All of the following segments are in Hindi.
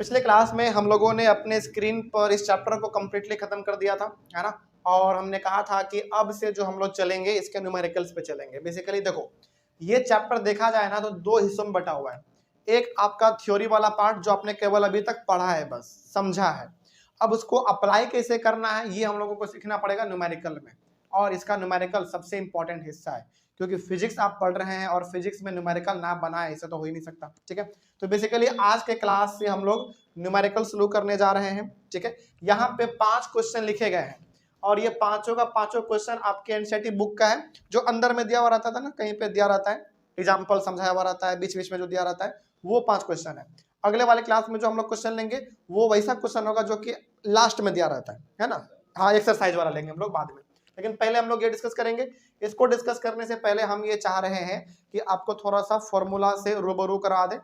पिछले क्लास में हम लोगों ने अपने स्क्रीन पर इस चैप्टर को कंप्लीटली खत्म कर दिया था, है ना। और हमने कहा था कि अब से जो हम लोग चलेंगे इसके न्यूमेरिकल्स पे चलेंगे। बेसिकली देखो, ये चैप्टर देखा जाए ना तो दो हिस्सों में बटा हुआ है। एक आपका थ्योरी वाला पार्ट जो आपने केवल अभी तक पढ़ा है, बस समझा है। अब उसको अप्लाई कैसे करना है ये हम लोगों को सीखना पड़ेगा न्यूमेरिकल में, और इसका न्यूमेरिकल सबसे इंपॉर्टेंट हिस्सा है, क्योंकि फिजिक्स आप पढ़ रहे हैं और फिजिक्स में न्यूमेरिकल ना बनाए ऐसे तो हो ही नहीं सकता। ठीक है, तो बेसिकली आज के क्लास से हम लोग न्यूमेरिकल शुरू करने जा रहे हैं। ठीक है, यहाँ पे 5 क्वेश्चन लिखे गए हैं और ये पांचों का पांचों क्वेश्चन आपके एनसीईआरटी बुक का है, जो अंदर में दिया हुआ रहता था ना, कहीं पे दिया रहता है, एग्जाम्पल समझाया हुआ रहता है, बीच बीच में जो दिया रहता है, वो 5 क्वेश्चन है। अगले वाले क्लास में जो हम लोग क्वेश्चन लेंगे वो वैसा क्वेश्चन होगा जो कि लास्ट में दिया रहता है ना। हाँ, एक्सरसाइज वाला लेंगे हम लोग बाद में, लेकिन पहले हम लोग ये डिस्कस करेंगे। इसको डिस्कस करने से पहले हम ये चाह रहे हैं कि आपको थोड़ा सा फॉर्मूला से रूबरू करा दे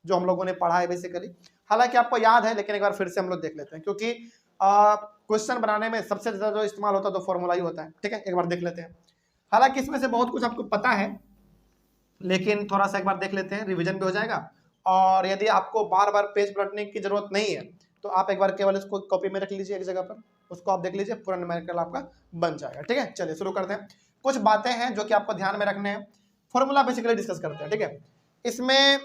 जो हम लोगों ने पढ़ा है बेसिकली। हालांकि आपको याद है, लेकिन एक बार फिर से हम लोग देख लेते हैं, क्योंकि क्वेश्चन बनाने में सबसे ज्यादा जो इस्तेमाल होता है तो फॉर्मूला ही होता है। ठीक है, एक बार देख लेते हैं। हालांकि इसमें से बहुत कुछ आपको पता है, लेकिन थोड़ा सा एक बार देख लेते हैं, रिवीजन भी हो जाएगा। और यदि आपको बार बार पेज पलटने की जरूरत नहीं है तो आप एक बार केवल इसको कॉपी में रख लीजिए एक जगह पर, उसको आप देख लीजिए, पूरा न्यूमेरिकल आपका बन जाएगा। ठीक है, चलिए शुरू करते हैं। कुछ बातें हैं जो कि आपको ध्यान में रखने हैं। फॉर्मूला बेसिकली डिस्कस करते हैं। ठीक है, इसमें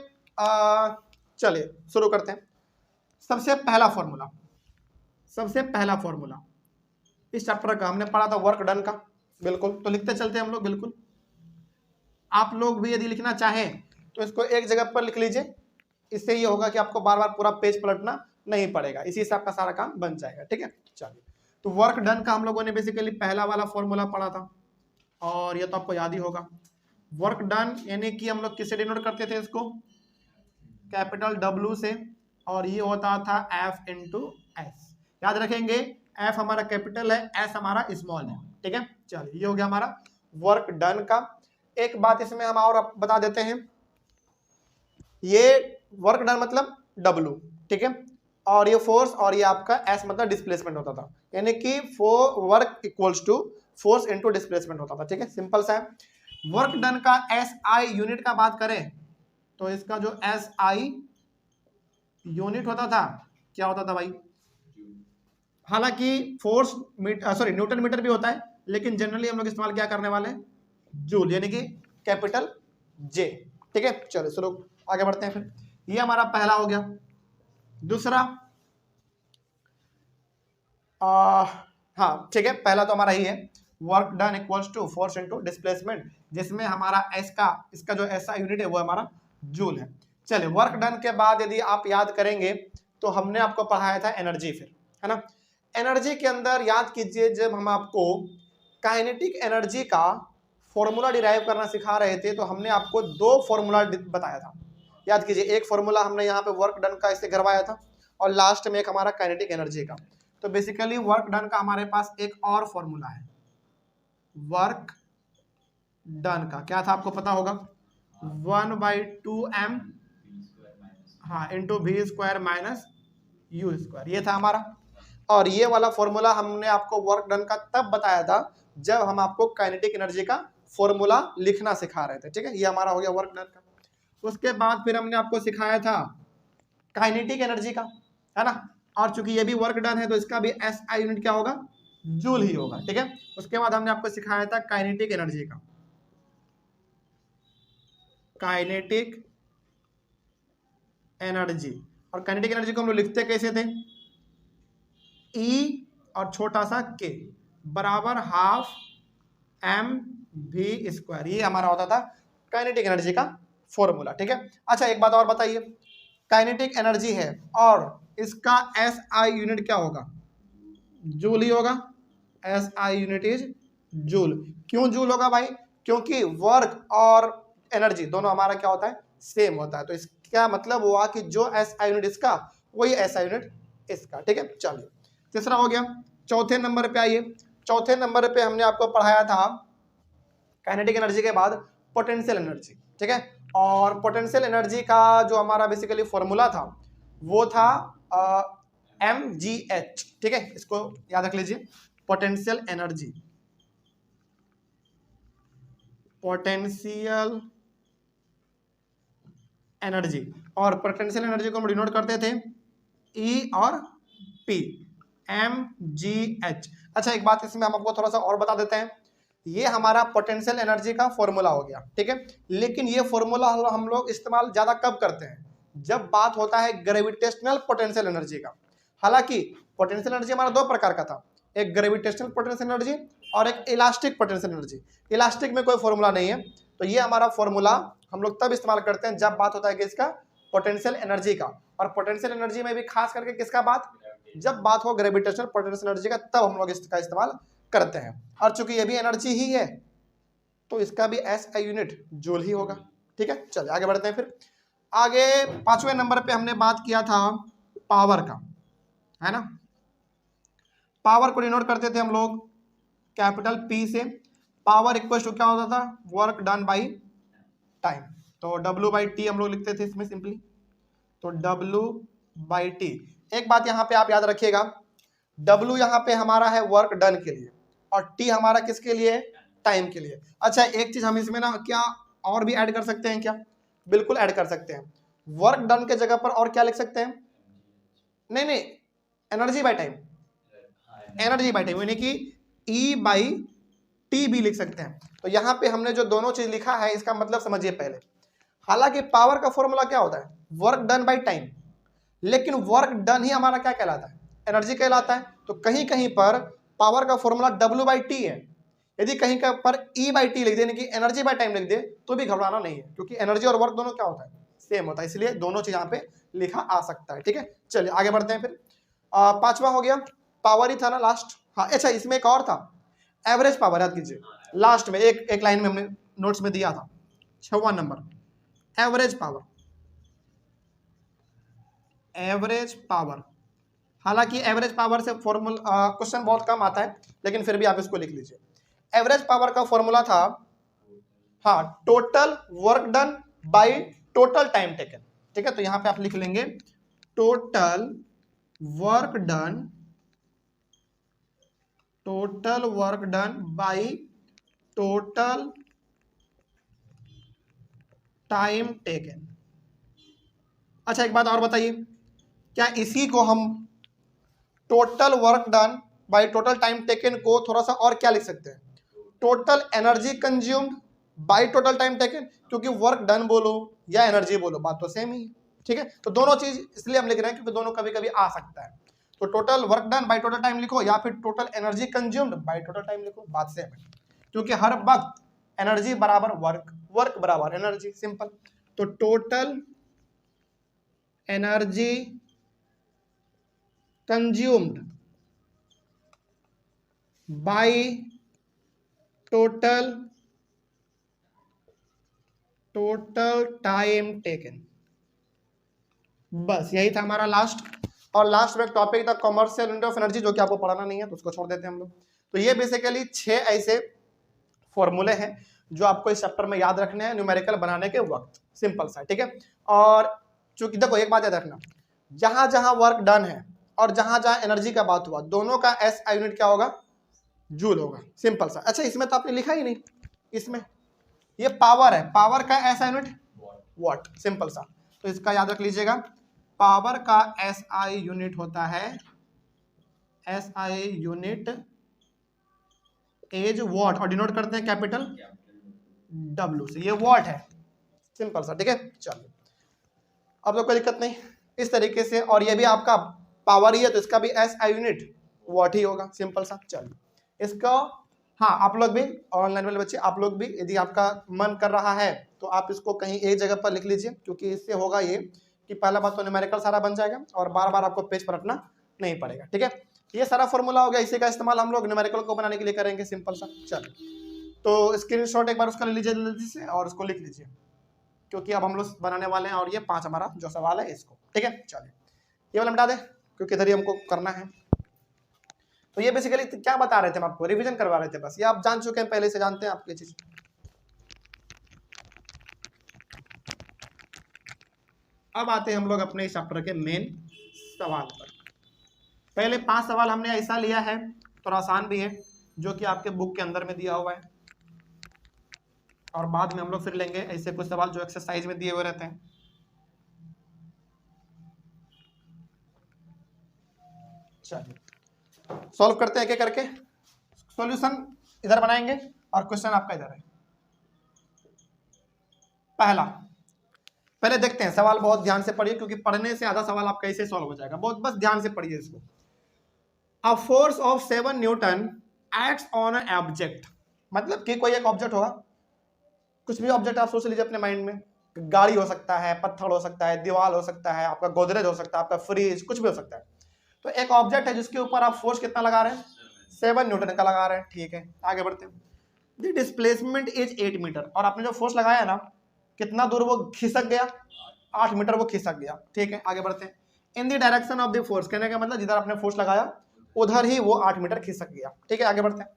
चलिए शुरू करते हैं। सबसे पहला फॉर्मूला इस चैप्टर का हमने पढ़ा था वर्क डन का, बिल्कुल, तो लिखते चलते हैं हम लोग। बिल्कुल, आप लोग भी यदि लिखना चाहें तो इसको एक जगह पर लिख लीजिए, इससे ये होगा कि आपको बार बार पूरा पेज पलटना नहीं पड़ेगा, इसी से आपका सारा काम बन जाएगा। ठीक है, चलिए, तो वर्क डन का हम लोगों ने बेसिकली पहला वाला फॉर्मूला पढ़ा था और ये तो आपको याद ही होगा। वर्क डन यानी कि हम लोग किससे डिनोट करते थे इसको, कैपिटल W से, और ये होता था F इंटू एस। याद रखेंगे, F हमारा कैपिटल है, S हमारा स्मॉल है। ठीक है, चलिए, ये हो गया हमारा वर्क डन का। एक बात इसमें हम और बता देते हैं, ये वर्क डन मतलब W, ठीक है, और ये फोर्स, और ये आपका S मतलब डिस्प्लेसमेंट होता था, यानी कि work equals to force into displacement होता था। ठीक है, सिंपल सा है। वर्क डन का SI यूनिट का बात करें तो इसका जो SI यूनिट होता था, क्या होता था भाई, हालांकि फोर्स न्यूटन मीटर भी होता है, लेकिन जनरली हम लोग इस्तेमाल क्या करने वाले हैं, जूल, यानी कि कैपिटल J। ठीक है, चलो शुरू, आगे बढ़ते हैं। फिर ये हमारा पहला हो गया। दूसरा, हाँ ठीक है, पहला तो हमारा ही है, work done equals to force into displacement, जिसमें हमारा इसका जो ऐसा यूनिट है वो हमारा जूल है। चलिए, वर्क डन के बाद यदि आप याद करेंगे तो हमने आपको पढ़ाया था एनर्जी, फिर, है ना। एनर्जी के अंदर याद कीजिए, जब हम आपको काइनेटिक एनर्जी का फॉर्मूला डिराइव करना सिखा रहे थे तो हमने आपको 2 फॉर्मूला बताया था। याद कीजिए, एक फॉर्मूला हमने यहाँ पे वर्क डन का इससे करवाया था, और लास्ट में एक हमारा काइनेटिक एनर्जी का। तो बेसिकली वर्क डन का हमारे पास एक और फॉर्मूला है, वर्क डन का क्या था आपको पता होगा, 1/2m, हाँ, into v square minus u square, ये था हमारा। और ये वाला फॉर्मूला हमने आपको वर्क डन का तब बताया था जब हम आपको काइनेटिक एनर्जी का फॉर्मूला लिखना सिखा रहे थे। ठीक है, ये हमारा हो गया वर्क डन का। उसके बाद फिर हमने आपको सिखाया था काइनेटिक एनर्जी का, है ना, और चूंकि ये भी वर्क डन है तो इसका भी SI यूनिट क्या होगा, जूल ही होगा। ठीक है, उसके बाद हमने आपको सिखाया था काइनेटिक एनर्जी का, काइनेटिक एनर्जी, और काइनेटिक एनर्जी को हम लोग लिखते कैसे थे, E और छोटा सा k बराबर हाफ mv स्क्वायर, ये हमारा होता था काइनेटिक एनर्जी का फॉर्मूला। ठीक है, अच्छा एक बात और बताइए, काइनेटिक एनर्जी है और इसका SI यूनिट क्या होगा, जूल ही होगा। SI unit is joule. क्यों जूल होगा भाई, क्योंकि वर्क और एनर्जी दोनों हमारा क्या होता है, सेम होता है। तो इसका मतलब हुआ कि जो SI यूनिट इसका वही SI यूनिट इसका। ठीक है, चलिए, तीसरा हो गया। चौथे नंबर पे आइए। चौथे नंबर पे हमने आपको पढ़ाया था काइनेटिक एनर्जी के बाद पोटेंशियल एनर्जी। ठीक है, और पोटेंशियल एनर्जी का जो हमारा बेसिकली फॉर्मूला था वो था mgh। ठीक है, इसको याद रख लीजिए, पोटेंशियल एनर्जी, पोटेंशियल एनर्जी, और पोटेंशियल एनर्जी को हम डिनोट करते थे ई और पी, mgh। अच्छा एक बात इसमें हम आपको थोड़ा सा और बता देते हैं, ये हमारा पोटेंशियल एनर्जी का फॉर्मूला हो गया, ठीक है। लेकिन ये फॉर्मूला हम लोग इस्तेमाल ज्यादा कब करते हैं, जब बात होता है ग्रेविटेशनल पोटेंशियल एनर्जी का। हालांकि पोटेंशियल एनर्जी हमारा दो प्रकार का था, एक ग्रेविटेशनल पोटेंशियल एनर्जी और एक इलास्टिक पोटेंशियल एनर्जी। इलास्टिक में कोई फॉर्मूला नहीं है, तो ये हमारा फॉर्मूला हम लोग तब इस्तेमाल करते हैं जब बात होता है कि इसका पोटेंशियल एनर्जी का, और पोटेंशियल एनर्जी में भी खास करके किसका बात, जब बात हो ग्रेविटेशनल पोटेंशियल एनर्जी का, तब हम लोग इसका इस्तेमाल करते हैं। और चूंकि ये भी एनर्जी ही है तो इसका भी SI यूनिट जूल ही होगा, ठीक है। चलिए आगे बढ़ते हैं। फिर आगे 5वें नंबर पे हमने बात किया था पावर का, है ना। पावर को डिनोट करते थे हम लोग कैपिटल P से। पावर इक्वल टू क्या होता था, वर्क डन बाई टाइम। तो W/T हम लोग लिखते थे इसमें सिंपली, तो W/T। एक बात यहाँ पे आप याद रखिएगा, W यहाँ पे हमारा है वर्क डन के लिए और T हमारा किसके लिए, टाइम के लिए। अच्छा एक चीज हम इसमें ना क्या और भी ऐड कर सकते हैं क्या, बिल्कुल ऐड कर सकते हैं। वर्क डन के जगह पर और क्या लिख सकते हैं, नहीं energy by time, energy by time यानी कि E/T भी लिख सकते हैं। तो यहाँ पे हमने जो दोनों चीज लिखा है इसका मतलब समझिए पहले। हालांकि पावर का फॉर्मूला क्या होता है, वर्क डन बाय टाइम, लेकिन वर्क डन ही हमारा क्या कहलाता है, एनर्जी कहलाता है। तो कहीं कहीं पर पावर का फॉर्मूला W/T है, यदि कहीं पर E/T लिख दे यानी कि एनर्जी बाय टाइम लिख दे तो भी घबराना नहीं है, क्योंकि एनर्जी और वर्क दोनों क्या होता है, सेम होता है, इसलिए दोनों चीज यहाँ पे लिखा आ सकता है, ठीक है। चलिए आगे बढ़ते हैं। फिर 5वां हो गया, पावर ही था ना लास्ट। हाँ अच्छा इसमें एक और था, एवरेज पावर, याद कीजिए लास्ट में एक लाइन में हमने नोट्स में दिया था, 6वां number, average power. Average power, हालांकि एवरेज पावर से फॉर्मूला क्वेश्चन बहुत कम आता है, लेकिन फिर भी आप इसको लिख लीजिए। एवरेज पावर का फॉर्मूला था, हाँ, total work done by total time taken, ठीक है। तो यहां पे आप लिख लेंगे total work done by total time taken. अच्छा एक बात और बताइए, क्या इसी को हम total work done by total time taken को थोड़ा सा और क्या लिख सकते हैं, total energy consumed by total time taken, क्योंकि वर्क डन बोलो या एनर्जी बोलो बात तो सेम ही है, ठीक है। तो दोनों चीज इसलिए हम लिख रहे हैं क्योंकि दोनों कभी कभी आ सकता है। तो total work done by total time लिखो या फिर total energy consumed by total time लिखो, बात सेम है, क्योंकि हर वक्त एनर्जी बराबर वर्क, वर्क बराबर एनर्जी, सिंपल। तो total energy consumed by total time taken, बस यही था हमारा लास्ट। और लास्ट में एक टॉपिक था कॉमर्शियल यूनिट ऑफ एनर्जी, जो कि आपको पढ़ाना नहीं है तो उसको छोड़ देते हैं हम लोग। तो ये बेसिकली 6 ऐसे फॉर्मूले हैं जो आपको इस चैप्टर में याद रखने हैं न्यूमेरिकल बनाने के वक्त, सिंपल सा, ठीक है। और चूंकि देखो एक बात याद रखना, जहां जहां वर्क डन है और जहां जहां एनर्जी का बात हुआ, दोनों का SI यूनिट क्या होगा, जूल होगा, सिंपल सा। अच्छा इसमें तो आपने लिखा ही नहीं, इसमें ये पावर है, पावर का SI यूनिट वॉट, सिंपल सा। तो इसका याद रख लीजिएगा, पावर का SI यूनिट होता है, SI यूनिट एज वॉट, और डिनोट करते हैं कैपिटल W से, ये वॉट है, सिंपल सा, ठीक है। चलिए अब तो कोई दिक्कत नहीं इस तरीके से, और ये भी आपका पावर ही है तो इसका भी SI यूनिट वॉट ही होगा, सिंपल सा। चलिए इसका, हाँ आप लोग भी ऑनलाइन वाले बच्चे, आप लोग भी यदि आपका मन कर रहा है तो आप इसको कहीं एक जगह पर लिख लीजिए, क्योंकि इससे होगा ये कि पहला बात तो न्यूमेरिकल सारा बन जाएगा और बार बार आपको पेज पर रखना नहीं पड़ेगा, ठीक है। ये सारा फॉर्मूला हो गया, इसी का इस्तेमाल हम लोग न्यूमेरिकल को बनाने के लिए करेंगे, सिंपल सा। चलिए तो स्क्रीनशॉट एक बार उसका ले लीजिए जल्दी से और उसको लिख लीजिए, क्योंकि अब हम लोग बनाने वाले हैं, और ये 5 हमारा जो सवाल है इसको, ठीक है। चलिए ये वाला मिटा दें क्योंकि इधर ही हमको करना है। तो ये बेसिकली क्या बता रहे थे हम आपको, रिवीजन करवा रहे थे, बस ये आप जान चुके हैं, पहले से जानते हैं आप ये चीज। अब आते हैं हम लोग अपने इस चैप्टर के मेन सवाल पर। पहले 5 सवाल हमने ऐसा लिया है, थोड़ा आसान भी है, जो कि आपके बुक के अंदर में दिया हुआ है, और बाद में हम लोग फिर लेंगे ऐसे कुछ सवाल जो एक्सरसाइज में दिए हुए रहते हैं। चलिए सॉल्व करते हैं एक एक करके। सॉल्यूशन इधर बनाएंगे और क्वेश्चन आपका इधर है। पहले देखते हैं, सवाल बहुत ध्यान से पढ़िए क्योंकि पढ़ने से आधा सवाल आपका ऐसे सॉल्व हो जाएगा। बहुत बस ध्यान से पढ़िए इसको। A force of 7 Newton acts on an object, मतलब कि कोई एक ऑब्जेक्ट होगा, कुछ भी ऑब्जेक्ट आप सोच लीजिए अपने माइंड में। गाड़ी हो सकता है, पत्थर हो सकता है, दीवार हो सकता है, आपका गोदरेज हो सकता है, आपका फ्रिज, कुछ भी हो सकता है। तो एक ऑब्जेक्ट है जिसके ऊपर आप फोर्स कितना लगा रहे हैं, 7 न्यूटन का लगा रहे हैं। ठीक है, आगे बढ़ते हैं। द डिस्प्लेसमेंट इज 8 मीटर, और आपने जो फोर्स लगाया ना, कितना दूर वो खिसक गया, 8 मीटर वो खिसक गया। ठीक है, आगे बढ़ते हैं। In the direction of the force, कहने का मतलब जिधर आपने फोर्स लगाया उधर ही वो 8 मीटर खिसक गया। ठीक है, आगे बढ़ते हैं।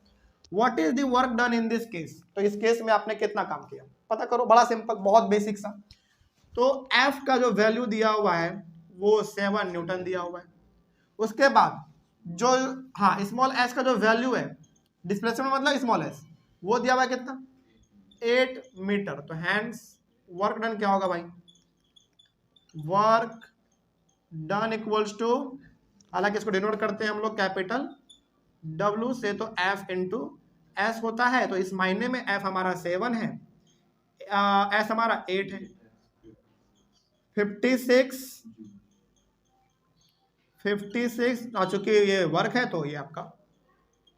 What is the work done in this case, तो इस केस में आपने कितना काम किया पता करो। बड़ा सिंपल, बहुत बेसिक सा। तो एफ का जो वैल्यू दिया हुआ है वो 7 न्यूटन दिया हुआ है। उसके बाद जो स्मॉल एस का जो वैल्यू है, डिस्प्लेसमेंट मतलब स्मॉल एस, वो दिया हुआ है कितना, 8 मीटर। तो हैंड्स वर्क डन क्या होगा भाई, वर्क डन इक्वल्स टू, हालांकि इसको डिनोट करते हैं हम लोग कैपिटल W से, तो F इंटू एस होता है। तो इस महीने में F हमारा 7 है, S हमारा 8 है। 56 चूंकि ये वर्क है तो ये आपका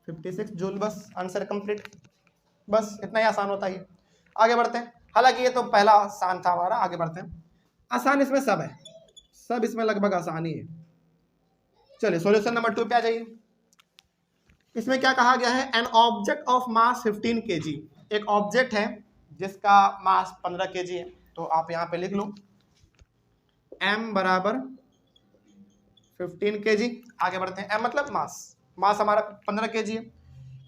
56 जूल। बस आंसर कंप्लीट, बस इतना ही आसान होता है। आगे बढ़ते हैं। हालांकि ये तो पहला आसान था हमारा, आगे बढ़ते हैं। आसान इसमें सब है, सब इसमें लगभग आसान ही है। चलिए सॉल्यूशन नंबर 2 पे आ जाइए। इसमें क्या कहा गया है, an object of mass 15 kg, एक ऑब्जेक्ट है जिसका मास 15 kg है। तो आप यहां पे लिख लो m बराबर 15 kg। आगे बढ़ते हैं। m मतलब मास, मास हमारा 15 kg है।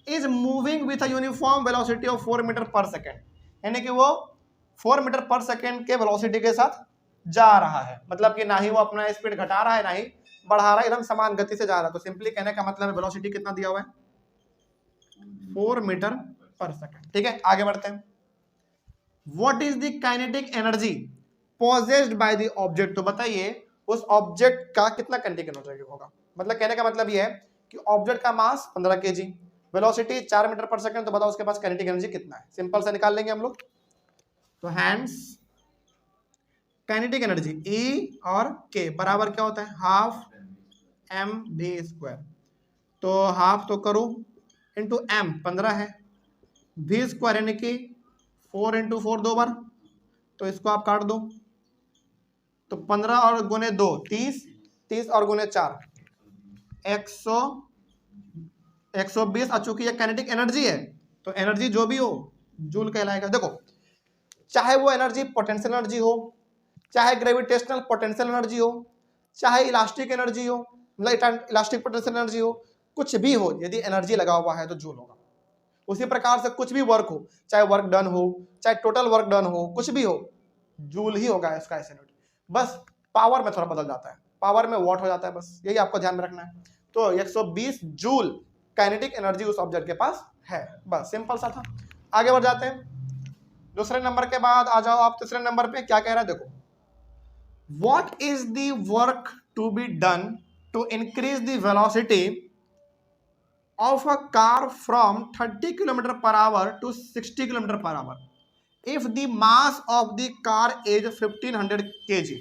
Is moving with a uniform velocity of 4 metre per second, यानी कि वो 4 मीटर पर सेकेंड के वेलोसिटी के साथ जा रहा है। मतलब कि ना ही वो अपना स्पीड घटा रहा है ना ही बढ़ा रहा है, एकदम समान गति से जा रहा है। तो सिंपली कहने का मतलब है वेलोसिटी कितना दिया हुआ है, 4 मीटर पर सेकेंड। ठीक है, आगे बढ़ते हैं। What is the kinetic energy possessed by the object, तो बताइए उस ऑब्जेक्ट का कितना काइनेटिक एनर्जी होगा। मतलब कहने का मतलब ये है कि ऑब्जेक्ट का मास 15 kg, वेलोसिटी 4 मीटर पर सेकंड, तो बताओ उसके पास काइनेटिक एनर्जी कितना है। सिंपल से निकाल लेंगे हम लोग। तो हैंड्स काइनेटिक एनर्जी E और K बराबर क्या होता है, हाफ mv²। तो हाफ तो करो इंटू m 15 है, v² यानी कि 4 इंटू 4 2 बार, तो इसको आप काट दो। तो 15 और गुने 2 30, 30 और गुने 4 120। चूंकि ये काइनेटिक एनर्जी है तो एनर्जी जो भी हो जूल कहलाएगा। देखो चाहे वो एनर्जी पोटेंशियल एनर्जी हो, चाहे ग्रेविटेशनल पोटेंशियल एनर्जी हो, चाहे इलास्टिक एनर्जी हो, मतलब इलास्टिक पोटेंशियल एनर्जी हो, कुछ भी हो, यदि एनर्जी लगा हुआ है तो जूल होगा। उसी प्रकार से कुछ भी वर्क हो, चाहे वर्क डन हो, चाहे टोटल वर्क डन हो, कुछ भी हो, जूल ही होगा इसका ऐसे यूनिट। बस पावर में थोड़ा बदल जाता है, पावर में वॉट हो जाता है, बस यही आपको ध्यान में रखना है। तो 120 जूल काइनेटिक एनर्जी उस ऑब्जेक्ट के पास है, बस सिंपल सा था। आगे बढ़ जाते हैं। दूसरे नंबर के बाद आ जाओ आप तीसरे नंबर पे। क्या कह रहा है देखो, what is the work to be done to increase the velocity of a car from 30 km per hour to 60 km per hour if the mass of the car is 1500 kg।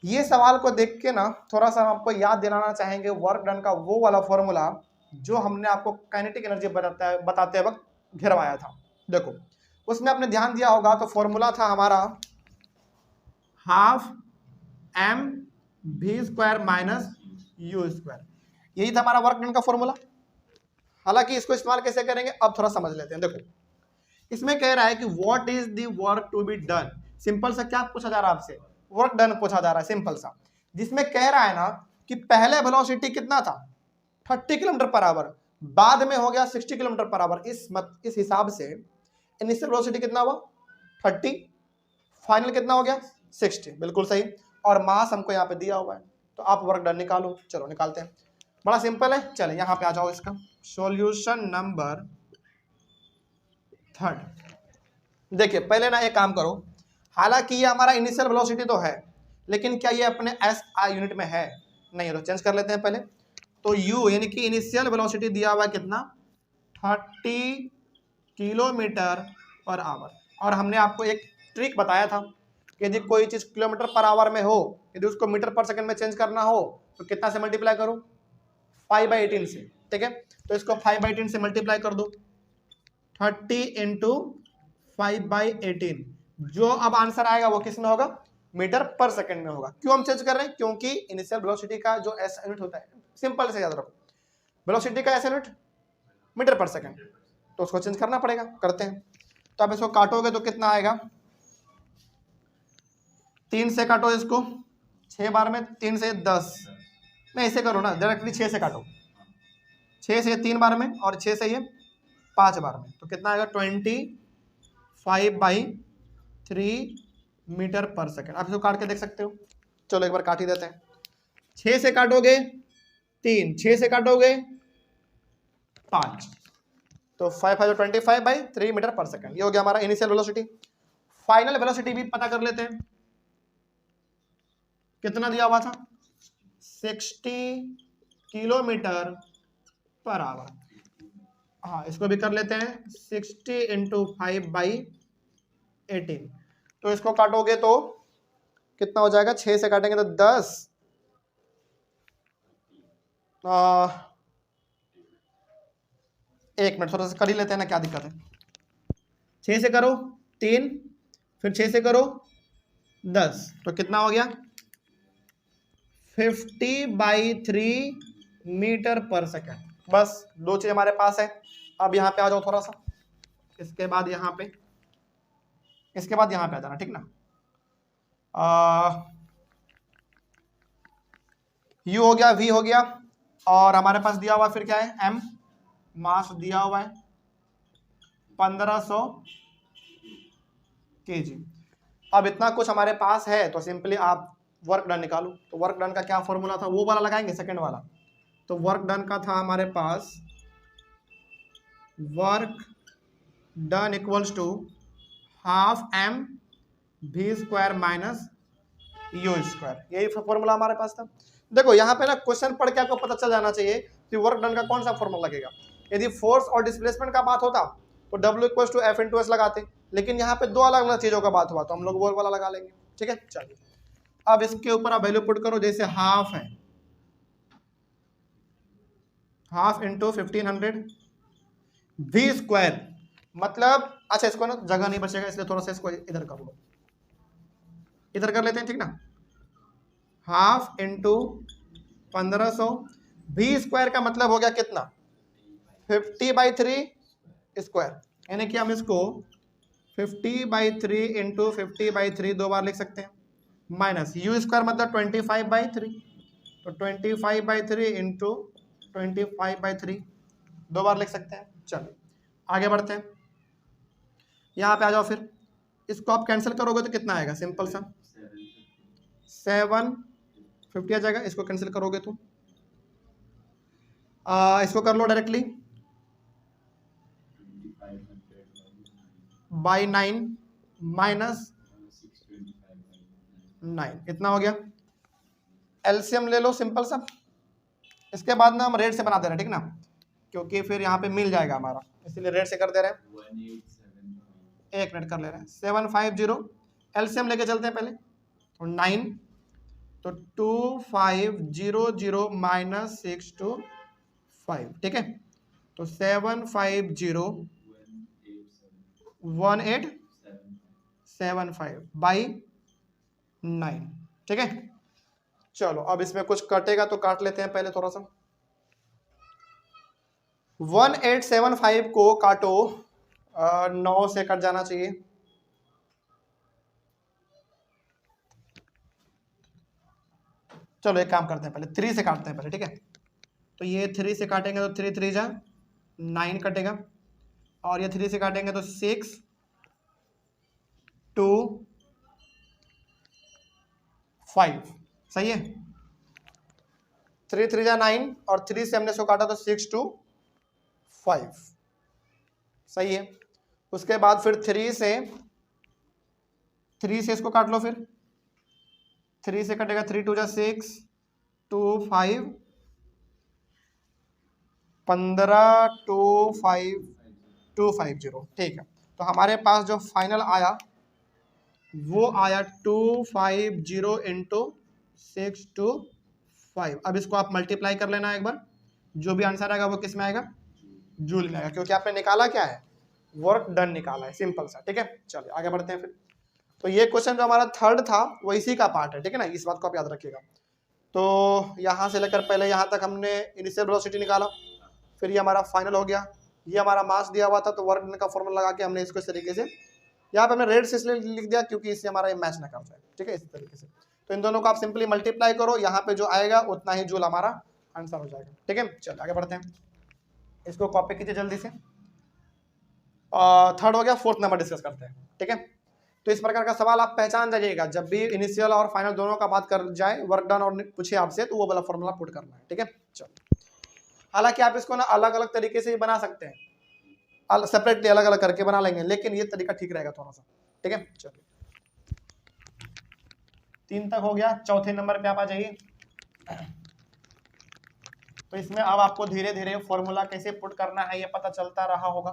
ये सवाल को देख के ना थोड़ा सा हम आपको याद दिलाना चाहेंगे वर्क डन का वो वाला फॉर्मूला जो हमने आपको काइनेटिक एनर्जी बताते वक्त घिरवाया था। देखो उसमें आपने ध्यान दिया होगा तो फॉर्मूला था हमारा हाफ mv² माइनस u²। यही था हमारा वर्क डन का फॉर्मूला। हालांकि इसको इस्तेमाल कैसे करेंगे अब थोड़ा समझ लेते हैं। देखो इसमें कह रहा है कि what is the work to be done, simple सा क्या पूछा जा रहा है आपसे, वर्क डन पूछा जा रहा है सिंपल सा, जिसमें कह रहा है ना कि पहले वेलोसिटी कितना था 30 किलोमीटर पर आवर, बाद में हो गया 60 किलोमीटर पर आवर। इस हिसाब से इनिशियल वेलोसिटी कितना हुआ 30, फाइनल कितना हो गया 60, बिल्कुल सही। और मास हमको यहाँ पे दिया हुआ है, तो आप वर्क डन निकालो। चलो निकालते हैं, बड़ा सिंपल है। चले यहाँ पे आ जाओ, इसका सॉल्यूशन नंबर 3। देखिए पहले ना एक काम करो, हालांकि ये हमारा इनिशियल वेलोसिटी तो है, लेकिन क्या ये अपने SI यूनिट में है, नहीं है, तो चेंज कर लेते हैं पहले। तो u यानी कि इनिशियल वेलोसिटी दिया हुआ है कितना, 30 किलोमीटर पर आवर। और हमने आपको एक ट्रिक बताया था कि यदि कोई चीज किलोमीटर पर आवर में हो, यदि उसको मीटर पर सेकंड में चेंज करना हो तो कितना से मल्टीप्लाई करो, 5/18 से। ठीक है, तो इसको 5/18 से मल्टीप्लाई कर दो, 30 इंटू 5/18। जो अब आंसर आएगा वो किस में होगा, मीटर पर सेकंड में होगा। क्यों हम चेंज कर रहे हैं, क्योंकि इनिशियल वेलोसिटी का जो एस यूनिट होता है, सिंपल से याद रखो, वेलोसिटी का एस यूनिट मीटर पर सेकंड, तो उसको चेंज करना पड़ेगा, करते हैं। तो अब इसको काटोगे तो कितना आएगा, 3 से काटो इसको 6 बार में, 3 से 10, नहीं ऐसे करो ना डायरेक्टली, 6 से काटो, 6 से 3 बार में और 6 से ये 5 बार में, तो कितना आएगा 25/3 मीटर पर सेकंड। आप इसको काट के देख सकते हो, चलो एक बार काट ही देते हैं। 6 से काटोगे 3, 6 से काटोगे 5, तो 5/25/3 मीटर पर सेकंड। ये हो गया हमारा इनिशियल वेलोसिटी। फाइनल वेलोसिटी भी पता कर लेते हैं, कितना दिया हुआ था, 60 किलोमीटर पर आवर। हाँ, इसको भी कर लेते हैं, 60 इंटू 5/18। तो इसको काटोगे तो कितना हो जाएगा, 6 से काटेंगे तो 10, एक मिनट थोड़ा सा कर ही लेते हैं ना, क्या दिक्कत है। 6 से करो 3, फिर 6 से करो 10, तो कितना हो गया 50/3 मीटर पर सेकंड। बस दो चीज हमारे पास है। अब यहाँ पे आ जाओ थोड़ा सा, इसके बाद यहाँ पे, इसके बाद यहाँ पे आ जाना, ठीक ना। U हो गया, V हो गया, और हमारे पास दिया हुआ फिर क्या है, M, मास दिया हुआ है 1500 kg। अब इतना कुछ हमारे पास है तो सिंपली आप वर्क डन निकालो। तो वर्क डन का क्या फॉर्मूला था, वो वाला लगाएंगे, सेकंड वाला। तो वर्क डन का था हमारे पास, work done equals to half mv² minus u²। यही फॉर्मूला हमारे पास था। देखो यहाँ पे ना क्वेश्चन पढ़ के आपको पता चल जाना चाहिए कि वर्क डन का कौन सा फॉर्मूला लगेगा। यदि फोर्स और डिस्प्लेसमेंट का बात होता तो W = F × S लगाते, लेकिन यहाँ पे दो अलग अलग चीजों का बात हुआ तो हम लोग वो वाला लगा लेंगे। ठीक है, चलिए अब इसके ऊपर आप वैल्यू पुट करो। जैसे हाफ है, हाफ इंटू 1500 v², मतलब अच्छा इसको ना जगह नहीं बचेगा इसलिए थोड़ा सा इसको इधर कर लो, इधर कर लेते हैं, ठीक ना। हाफ इंटू 1500, v² का मतलब हो गया कितना, 50/3², यानी कि हम इसको 50/3 इंटू 50/3 दो बार लिख सकते हैं, माइनस u² मतलब 25/3, तो 25/3 इंटू 25/3 दो बार लिख सकते हैं। चलिए आगे बढ़ते हैं, यहाँ पे आ जाओ। फिर इसको आप कैंसिल करोगे तो कितना आएगा, सिंपल सा 750 आ जाएगा। इसको कैंसिल करोगे तो इसको कर लो डायरेक्टली, बाई 9 माइनस 9, इतना हो गया। एलसीएम ले लो सिंपल सा, इसके बाद ना हम रेट से बना दे रहे हैं, ठीक ना, क्योंकि फिर यहाँ पे मिल जाएगा हमारा, इसलिए रेट से कर दे रहे हैं। 1 मिनट कर ले रहे हैं, 750 एलसीएम लेके चलते हैं पहले, तो 9, तो 2500 माइनस 625, ठीक है, तो 7501875 बाई 9, ठीक है। चलो अब इसमें कुछ कटेगा तो काट लेते हैं पहले थोड़ा सा। 1875 को काटो, 9 से कट जाना चाहिए, चलो एक काम करते हैं पहले 3 से काटते हैं पहले, ठीक है। तो ये 3 से काटेंगे तो 3 3 जा 9 कटेगा, और ये 3 से काटेंगे तो 6 2 5, सही है। 3 3 जा 9 और 3 से हमने इसको काटा तो 6 2 5, सही है। उसके बाद फिर 3 से इसको काट लो, फिर 3 से कटेगा 3 2 जा 6 2 5 15,25250, ठीक है। तो हमारे पास जो फाइनल आया वो आया 250 इंटू 625। अब इसको आप मल्टीप्लाई कर लेना एक बार, जो भी आंसर आएगा वो किस में आएगा, जूल में आएगा, क्योंकि आपने निकाला क्या है, वर्क डन निकाला है, सिंपल सा, ठीक है। चलिए आगे बढ़ते हैं फिर। तो ये क्वेश्चन जो हमारा थर्ड था वो इसी का पार्ट है, ठीक है ना, इस बात को आप याद रखिएगा। तो यहाँ से लेकर पहले यहाँ तक हमने इनिशियल वेलोसिटी निकाला, फिर ये हमारा फाइनल हो गया, ये हमारा मास दिया हुआ था, तो वर्क डन का फॉर्मूला लगा के हमने इसको इस तरीके से यहाँ पे हमने रेड से इसलिए लिख दिया क्योंकि इससे हमारा ये मैच ना कर जाए, ठीक है, इसी तरीके से। तो इन दोनों को आप सिंपली मल्टीप्लाई करो, यहाँ पे जो आएगा उतना ही जूल हमारा आंसर हो जाएगा, ठीक है। चलिए आगे बढ़ते हैं, इसको कॉपी कीजिए जल्दी से। थर्ड हो गया, फोर्थ नंबर डिस्कस करते हैं, ठीक है। तो इस प्रकार का सवाल आप पहचान जाइएगा, जब भी इनिशियल और फाइनल दोनों का बात कर जाए, वर्क डन और पूछे आपसे, तो वो वाला फॉर्मूला पुट करना है, ठीक है। चलो, हालांकि आप इसको ना अलग अलग तरीके से ही बना सकते हैं, सेपरेटली अलग अलग करके बना लेंगे, लेकिन ये तरीका ठीक रहेगा थोड़ा सा, ठीक है। चलिए 3 तक हो गया, चौथे नंबर पे आप आ जाइए। तो इसमें अब आपको धीरे धीरे फॉर्मूला कैसे पुट करना है ये पता चलता रहा होगा,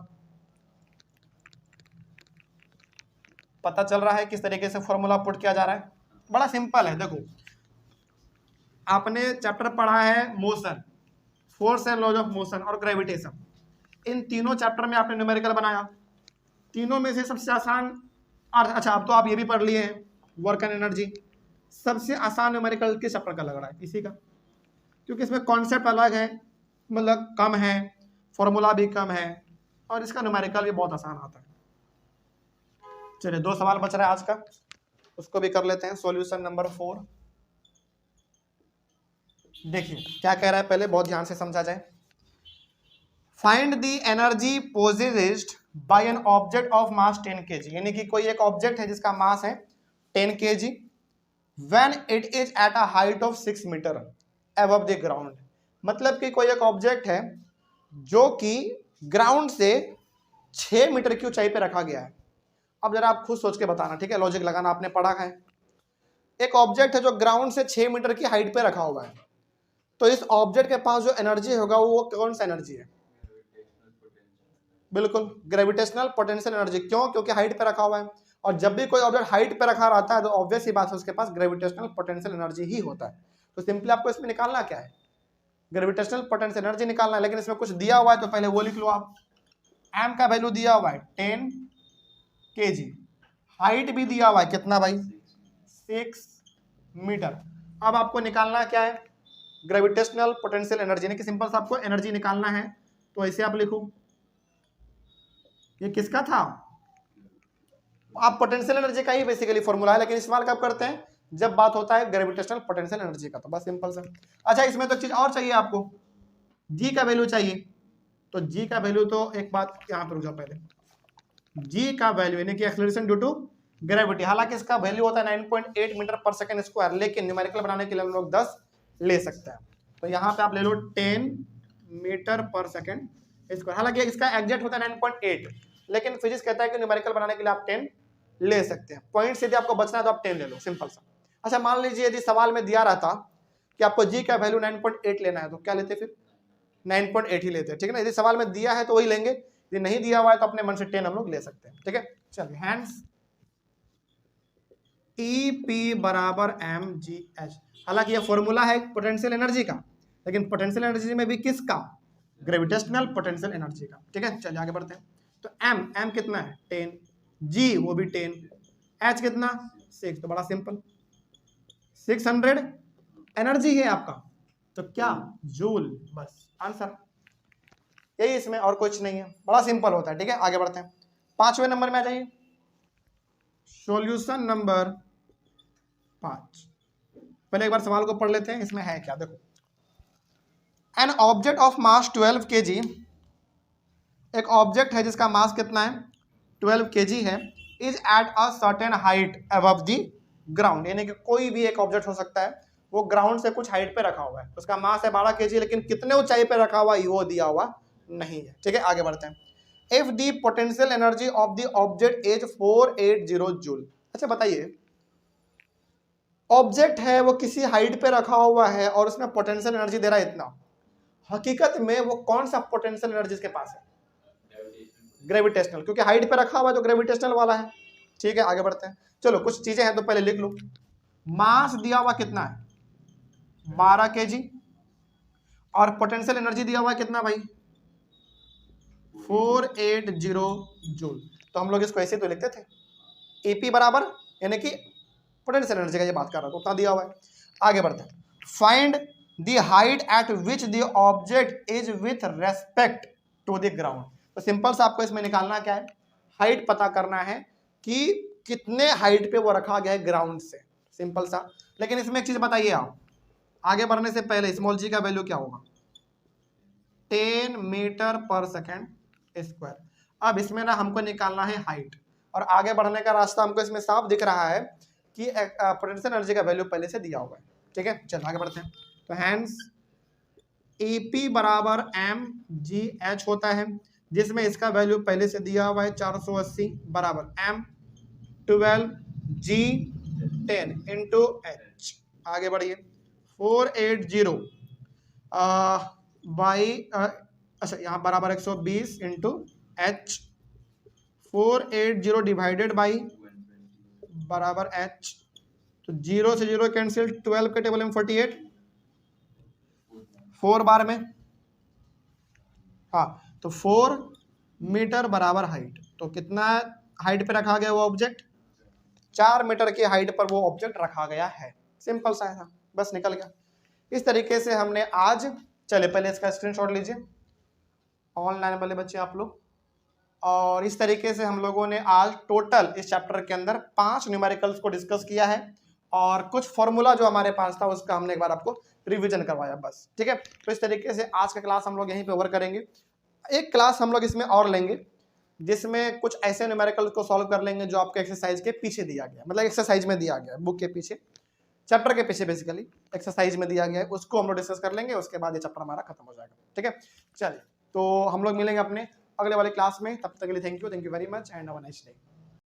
पता चल रहा है किस तरीके से फॉर्मूला पुट किया जा रहा है। बड़ा सिंपल है, देखो आपने चैप्टर पढ़ा है motion, force and laws of motion और ग्रेविटेशन, इन तीनों चैप्टर में आपने न्यूमेरिकल बनाया, तीनों में से सबसे आसान, अच्छा अब तो आप ये भी पढ़ लिए हैं वर्क एंड एनर्जी, सबसे आसान न्यूमेरिकल किस चैप्टर का लग रहा है, इसी का, क्योंकि इसमें कॉन्सेप्ट अलग है, मतलब कम है, फॉर्मूला भी कम है, और इसका न्यूमेरिकल भी बहुत आसान आता है। चलिए 2 सवाल बच रहा है आज का, उसको भी कर लेते हैं। सॉल्यूशन नंबर 4, देखिए क्या कह रहा है, पहले बहुत ध्यान से समझा जाए। Find the energy possessed by an object of mass 10 kg, यानी कि कोई एक ऑब्जेक्ट है जिसका मास है 10 kg, when it is at a height of 6 metre above the ground, मतलब कि कोई एक ऑब्जेक्ट है जो कि ग्राउंड से 6 मीटर की ऊंचाई पे रखा गया है। अब जरा आप खुद सोच के बताना, ठीक है, लॉजिक लगाना, आपने पढ़ा है। एक ऑब्जेक्ट है जो ग्राउंड से 6 मीटर की हाइट पे रखा हुआ है, तो इस ऑब्जेक्ट के पास जो एनर्जी होगा वो कौन सा एनर्जी है, बिल्कुल ग्रेविटेशनल पोटेंशियल एनर्जी। क्यों, क्योंकि हाइट पे रखा हुआ है, और जब भी कोई ऑब्जेक्ट हाइट पे रखा रहता है तो ऑब्वियस ही बात है उसके पास ग्रेविटेशनल पोटेंशियल एनर्जी ही होता है। तो सिंपली आपको इसमें निकालना क्या है, ग्रेविटेशनल पोटेंशियल एनर्जी निकालना है, लेकिन इसमें कुछ दिया हुआ है तो पहले वो लिख लो आप। एम का वैल्यू दिया हुआ है 10 kg, हाइट भी दिया हुआ है कितना भाई, 6 मीटर। अब आपको निकालना क्या है, ग्रेविटेशनल पोटेंशियल एनर्जी, यानी कि सिंपल सा आपको एनर्जी निकालना है, तो ऐसे आप लिखो, ये किसका था, आप पोटेंशियल एनर्जी का ही बेसिकली फॉर्मूला है, लेकिन इस्तेमाल कब करते हैं, जब बात होता है ग्रेविटेशनल पोटेंशियल एनर्जी का, तो बस सिंपल सा। अच्छा इसमें तो एक चीज और चाहिए आपको, जी का वैल्यू चाहिए, तो जी का वैल्यू, तो एक बात यहाँ पर रुक जाओ पहले, जी का वैल्यू यानी कि एक्सेलरेशन ड्यू टू ग्रेविटी, हालांकि इसका वैल्यू होता है 9.8 मीटर पर सेकंड स्क्वायर, लेकिन न्यूमेरिकल बनाने के लिए हम लोग 10 ले सकते हैं, तो यहाँ पे आप ले लो 10 मीटर पर सेकंड स्क्वायर, हालांकि इसका एग्जैक्ट होता है 9.8, लेकिन फिजिक्स कहता है कि न्यूमेरिकल बनाने के लिए आप 10 ले सकते हैं। पॉइंट से यदि आपको बचना है तो आप 10 ले लो, सिंपल सा। अच्छा मान लीजिए यदि सवाल में दिया रहता कि आपको जी का वैल्यू 9.8 लेना है, तो क्या लेते, फिर 9.8 ही लेते हैं, ठीक है ना। यदि सवाल में दिया है तो वही लेंगे, यदि नहीं दिया हुआ है तो अपने मन से 10 हम लोग ले सकते हैं, ठीक है। चलिए हैंड्स EP बराबर mgh, हालांकि ये फॉर्मूला है पोटेंशियल एनर्जी का, लेकिन पोटेंशियल एनर्जी में भी किसका, ग्रेविटेशनल पोटेंशियल एनर्जी का, ठीक है। चलिए आगे बढ़ते हैं। तो m कितना है 10, g वो भी 10, h कितना 6, तो बड़ा सिंपल 600 एनर्जी है आपका, तो क्या जूल, बस आंसर यही इसमें, और कुछ नहीं है, बड़ा सिंपल होता है, ठीक है। आगे बढ़ते हैं, 5वें नंबर में आ जाइए, सॉल्यूशन नंबर 5। पहले एक बार सवाल को पढ़ लेते हैं, इसमें है क्या, देखो an object of mass 12 kg, एक ऑब्जेक्ट है जिसका मास कितना है 12 kg है, is at a certain height above the ground, यानी कि कोई भी एक ऑब्जेक्ट हो सकता है, वो ग्राउंड से कुछ हाइट पे रखा हुआ है, उसका मास है 12 kg, लेकिन कितने ऊंचाई पे रखा हुआ है वो दिया हुआ नहीं है, ठीक है। आगे बढ़ते हैं, if the potential energy of the object is 480 joule, अच्छा बताइए ऑब्जेक्ट है वो किसी हाइट पे रखा हुआ है और उसमें पोटेंशियल एनर्जी दे रहा है इतना, हकीकत में वो कौन सा पोटेंशियल एनर्जी इसके पास है? ग्रेविटेशनल, क्योंकि हाइट पे रखा हुआ है तो ग्रेविटेशनल वाला है। ठीक है, आगे बढ़ते हैं। चलो कुछ चीजें हैं तो पहले लिख लो। मास दिया हुआ कितना है? 12 kg, और पोटेंशियल एनर्जी दिया हुआ है कितना भाई? 480 जूल। तो हम लोग इसको ऐसे तो लिखते थे, एपी बराबर, यानी कि पोटेंशियल एनर्जी का ये बात कर रहा था, उतना दिया हुआ है। आगे बढ़ते हैं। Find the height at which the object is with respect to the ground. तो सिंपल सा आपको इसमें निकालना क्या है? हाइट पता करना है कि कितने हाइट पे वो रखा गया है ग्राउंड से, सिंपल सा। लेकिन इसमें एक चीज बताइए आप, आगे बढ़ने से पहले स्मॉल जी का वैल्यू क्या होगा? 10 मीटर पर सेकेंड स्क्वायर। अब इसमें ना हमको निकालना है हाइट, और आगे बढ़ने का रास्ता हमको इसमें साफ दिख रहा है कि पोटेंशियल एनर्जी का वैल्यू पहले से दिया हुआ है। ठीक है, चलो आगे बढ़ते हैं। तो हैंस एपी बराबर एम जी एच होता है, जिसमें इसका वैल्यू पहले से दिया हुआ है 480 बराबर एम 12 जी 10 इंटू एच। आगे बढ़िए। 480 बाई अच्छा यहाँ बराबर 120 इंटू एच। 480 डिवाइडेड बाई बराबर एच, तो 0 से 0 कैंसिल, 12 के टेबल में 48, 4 बार में, हाँ, तो 4 मीटर बराबर हाइट। तो कितना हाइट पे रखा गया वो ऑब्जेक्ट? 4 मीटर की हाइट पर वो ऑब्जेक्ट रखा गया है। सिंपल सा है, बस निकल गया। इस तरीके से हमने आज, चले पहले इसका स्क्रीनशॉट लीजिए ऑनलाइन वाले बच्चे आप लोग। और इस तरीके से हम लोगों ने आज टोटल इस चैप्टर के अंदर 5 न्यूमेरिकल्स को डिस्कस किया है, और कुछ फॉर्मूला जो हमारे पास था उसका हमने एक बार आपको रिवीजन करवाया बस। ठीक है, तो इस तरीके से आज का क्लास हम लोग यहीं पे ओवर करेंगे। एक क्लास हम लोग इसमें और लेंगे जिसमें कुछ ऐसे न्यूमेरिकल को सॉल्व कर लेंगे जो आपके एक्सरसाइज के पीछे दिया गया, मतलब एक्सरसाइज में दिया गया, बुक के पीछे, चैप्टर के पीछे बेसिकली एक्सरसाइज में दिया गया है, उसको हम लोग डिस्कस कर लेंगे। उसके बाद ये चैप्टर हमारा खत्म हो जाएगा। ठीक है, चलिए तो हम लोग मिलेंगे अपने अगले वाले क्लास में। तब तक के लिए thank you very much and have a nice day.